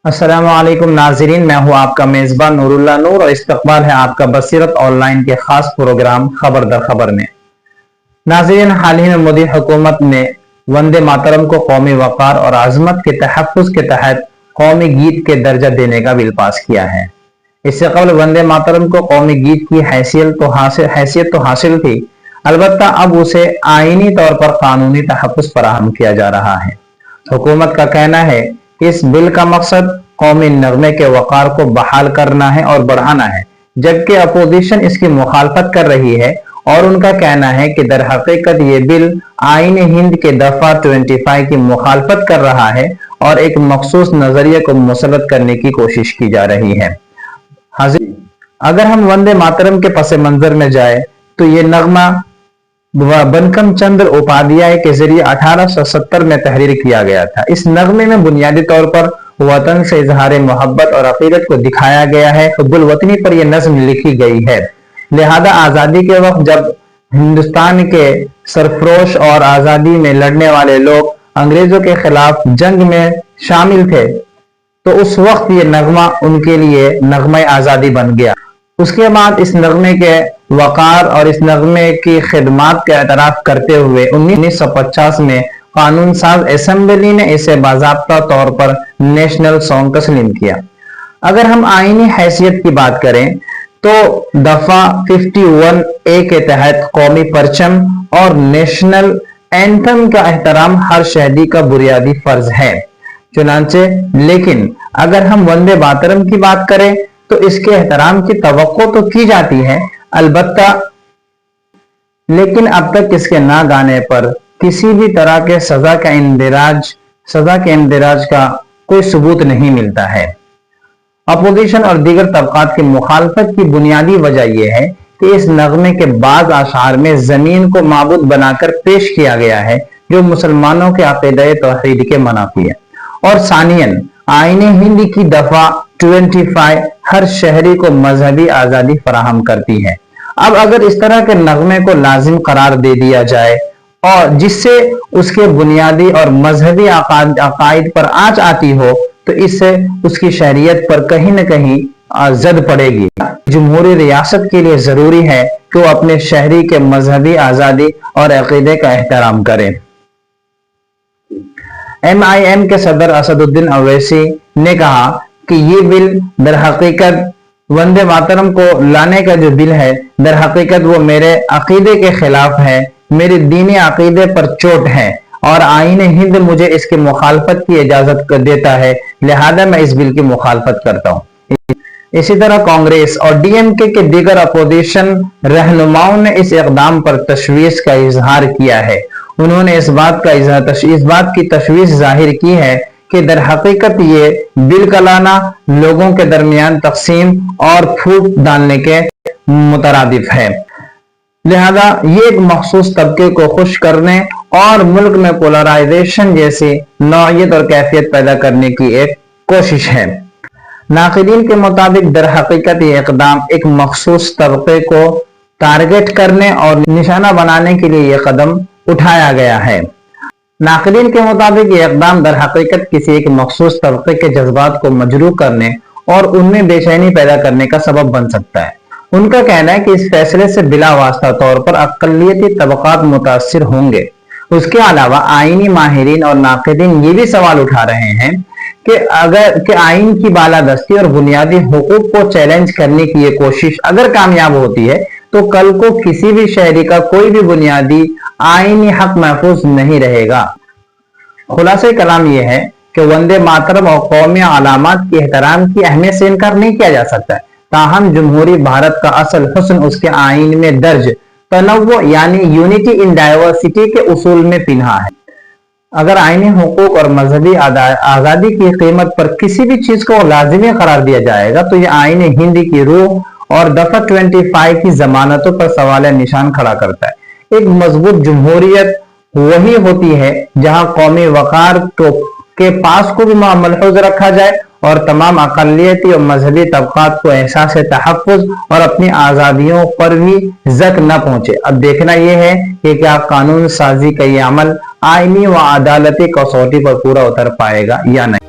अस्सलाम वालेकुम नाज़रीन, मैं हूँ आपका मेज़बान नूरुल्लाह नूर और इस्तकबाल है आपका बसीरत ऑनलाइन के खास प्रोग्राम खबर दर खबर में। नाज़रीन, हाल ही में मोदी हुकूमत ने वंदे मातरम को कौमी वक़ार और आज़मत के तहफ़्फ़ुज़ के तहत कौमी गीत के दर्जा देने का बिल पास किया है। इससे कबल वंदे मातरम को कौमी गीत की हैसियत तो हासिल थी, अलबत्ता अब उसे आईनी तौर पर कानूनी तहफ़्फ़ुज़ फराहम किया जा रहा है। हुकूमत का कहना है इस बिल का मकसद कौमी नगमे के वक़ार को बहाल करना है और बढ़ाना है, जबकि अपोजिशन इसकी मुखालफत कर रही है और उनका कहना है कि दर हकीकत ये बिल आईन हिंद के दफा 25 की मुखालफत कर रहा है और एक मखसूस नजरिए को मुसलत करने की कोशिश की जा रही है। हाज़िर, अगर हम वंदे मातरम के पस मंजर में जाए तो ये नगमा बंकिम चंद्र उपाध्याय के जरिए 1870 में तहरीर किया गया था। इस नगमे में बुनियादी तौर पर वतन से इजहार मोहब्बत और अकीदत को दिखाया गया है। हुब्बुल वतनी पर यह नज्म लिखी गई है। लिहाजा आजादी के वक्त जब हिंदुस्तान के सरफरोश और आजादी में लड़ने वाले लोग अंग्रेजों के खिलाफ जंग में शामिल थे, तो उस वक्त ये नगमा उनके लिए नगमा आजादी बन गया। उसके बाद इस नगमे के वक़ार और इस नगमे की खिदमात का एतराफ़ करते हुए 1950 में कानून साज असेंबली ने इसे बाज़ाब्ता तौर पर नेशनल सॉन्ग तस्लीम किया। अगर हम आईनी हैसियत की बात करें तो दफा 51A के तहत कौमी परचम और नेशनल एंथम का एहतराम हर शहरी का बुनियादी फर्ज है। चुनांचे लेकिन अगर हम वंदे मातरम की बात करें तो इसके एहतराम की तवक्को तो की जाती है, अलबत्ता लेकिन अब तक इसके ना गाने पर किसी भी तरह के सजा के इंदिराज का कोई सबूत नहीं मिलता है। अपोजिशन और दीगर तबकात की मुखालफत की बुनियादी वजह यह है कि इस नगमे के बाद अशार में जमीन को माबूद बनाकर पेश किया गया है, जो मुसलमानों के अक़ीदे तौहीद के मुनाफी है। और सानियन आईने हिंद की दफा 25 हर शहरी को मजहबी आजादी फराहम करती है। अब अगर इस तरह के नगमे को लाजिम करार दे दिया जाए और जिससे उसके बुनियादी और मजहबी अकायद पर आंच आती हो, तो इससे उसकी शहरियत पर कहीं न कहीं जद पड़ेगी। जमहूरी रियासत के लिए जरूरी है कि वो अपने शहरी के मजहबी आजादी और अकीदे का एहतराम करें। MIM के सदर असदुद्दीन अवैसी ने कहा कि ये बिल दर हकीकत वंदे मातरम को लाने का जो बिल है, दर हकीकत वो मेरे अकीदे के खिलाफ है, मेरे दीनी अकीदे पर चोट है और आईन हिंद मुझे इसकी मुखालफत की इजाजत देता है, लिहाजा मैं इस बिल की मुखालफत करता हूँ। इसी तरह कांग्रेस और DMK के दीगर अपोजिशन रहनुमाओं ने इस इक़दाम पर तशवीश का इजहार किया है। उन्होंने इस बात की तशवीश जाहिर की है कि दर हकीकत ये बिल का लाना लोगों के दरमियान तकसीम और फूट डालने के मुतरादिफ है। लिहाजा ये एक मखसूस तबके को खुश करने और मुल्क में पोलराइजेशन जैसी नौयत और कैफियत पैदा करने की एक कोशिश है। नाक़िदीन के मुताबिक दर हकीकत ये इक़दाम एक मखसूस तबके को टारगेट करने और निशाना बनाने के लिए ये कदम उठाया गया है। नाक़िदीन के मुताबिक ये इक़दाम दर हकीकत किसी एक मखसूस तबके के जज्बात को मजरूह करने और उनमें बेचैनी पैदा करने का सबब बन सकता है। उनका कहना है कि इस फैसले से बिला वास्ता तौर पर अक़लियती तबकात मुतासिर होंगे। उसके अलावा आईनी माहिरीन और नाक़िदीन ये भी सवाल उठा रहे हैं कि आईन की बालादस्ती और बुनियादी हुकूक को चैलेंज करने की ये कोशिश अगर कामयाब होती है तो कल को किसी भी शहरी का कोई भी बुनियादी आईनी हक महफूज नहीं रहेगा। खुलासे कलाम यह है कि वंदे मातरम और कौमी अलामात के एहतराम की अहमियत से इनकार नहीं किया जा सकता है, ताहम जमहूरी भारत का असल हुस्न उसके आईन में दर्ज तनव्वु यानी यूनिटी इन डाइवर्सिटी के उसूल में पिन्हा है। अगर आईनी हुकूक और मजहबी आजादी की कीमत पर किसी भी चीज को लाजिमी करार दिया जाएगा तो यह आईन हिंद की रूह और दफा 25 की जमानतों पर सवाल निशान खड़ा करता है। एक मजबूत जमहूरियत वही होती है जहां कौमी वकार के पास को भी महफूज रखा जाए और तमाम अक़लियती और मजहबी तबकात को एहसास तहफ़्फ़ुज़ और अपनी आज़ादियों पर भी ज़क न पहुंचे। अब देखना यह है कि क्या कानून साजी का ये अमल आईनी व अदालती कसौटी पर पूरा उतर पाएगा या नहीं।